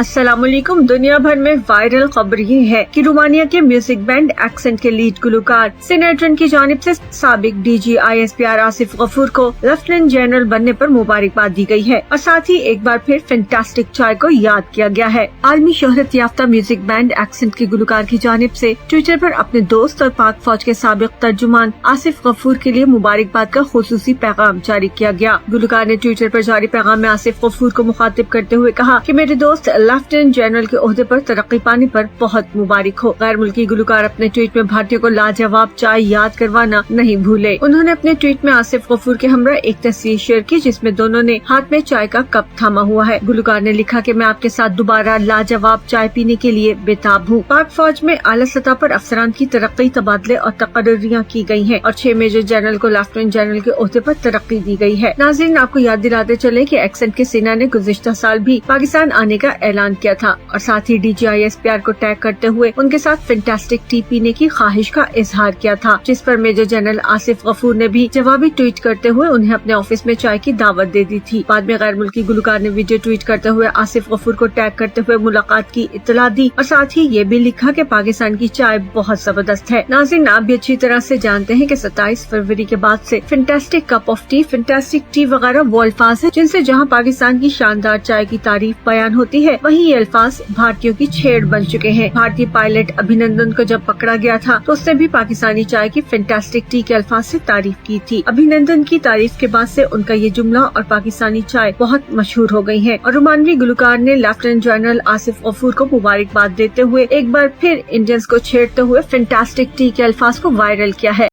अस्सलाम वालेकुम। दुनिया भर में वायरल खबर ये है कि रोमानिया के म्यूजिक बैंड एक्सेंट के लीड गुलकार सिनेट्रन की जानिब से साबिक डीजी ISPR आसिफ गफूर को लेफ्टिनेंट जनरल बनने पर मुबारकबाद दी गई है और साथ ही एक बार फिर फैंटास्टिक चाय को याद किया गया है। आलमी शोहरत याफ्ता म्यूजिक बैंड एक्सेंट के गुलकार की जानिब से ट्विटर पर अपने दोस्त और पाक फौज के साबिक तर्जुमान आसिफ गफूर के लिए मुबारकबाद का खुसूसी पैगाम जारी किया गया। गुलकार ने ट्विटर पर जारी पैगाम में आसिफ गफूर को मुखातिब करते हुए कहा कि मेरे दोस्त लेफ्टिनेंट जनरल के ओहदे पर तरक्की पाने पर बहुत मुबारक हो। गैर मुल्की गुलकार अपने ट्वीट में भारतीयों को लाजवाब चाय याद करवाना नहीं भूले। उन्होंने अपने ट्वीट में आसिफ गफूर के हमरा एक तस्वीर शेयर की जिसमें दोनों ने हाथ में चाय का कप थामा हुआ है। गुलकार ने लिखा कि मैं आपके साथ दोबारा लाजवाब चाय पीने के लिए बेताब हूँ। पाक फौज में आला सतह पर अफसरान की तरक्की, तबादले और तकर्रियां की गई हैं और 6 मेजर जनरल को लेफ्टिनेंट जनरल के ओहदे पर तरक्की दी गई है। नाज़रीन, आपको याद दिलाते चले कि एक्सेंट के सेना ने गुज़िश्ता साल भी पाकिस्तान आने का ऐलान किया था और साथ ही डीजी ISPR को टैग करते हुए उनके साथ फैंटास्टिक टी पीने की ख्वाहिश का इजहार किया था, जिस पर मेजर जनरल आसिफ गफूर ने भी जवाबी ट्वीट करते हुए उन्हें अपने ऑफिस में चाय की दावत दे दी थी। बाद में गैर मुल्की गुलकार ने वीडियो ट्वीट करते हुए आसिफ गफूर को टैग करते हुए मुलाकात की इत्तला दी और साथ ही ये भी लिखा कि पाकिस्तान की चाय बहुत जबरदस्त है। नाज़रीन, आप भी अच्छी तरह से जानते हैं कि 27 फरवरी के बाद से fantastic cup of T, fantastic T वगैरह वो अल्फाज है जिनसे जहाँ पाकिस्तान की शानदार चाय की तारीफ बयान होती है, वहीं ये अल्फाज भारतीयों की छेड़ बन चुके हैं। भारतीय पायलट अभिनंदन को जब पकड़ा गया था तो उसने भी पाकिस्तानी चाय की फैंटास्टिक टी के अल्फाज से तारीफ की थी। अभिनंदन की तारीफ के बाद से उनका ये जुमला और पाकिस्तानी चाय बहुत मशहूर हो गई है और रोमानवी गुलकार ने लेफ्टिनेंट जनरल आसिफ गफूर को मुबारकबाद देते हुए एक बार फिर इंडियंस को छेड़ते हुए फैंटास्टिक टी के अल्फाज को वायरल किया है।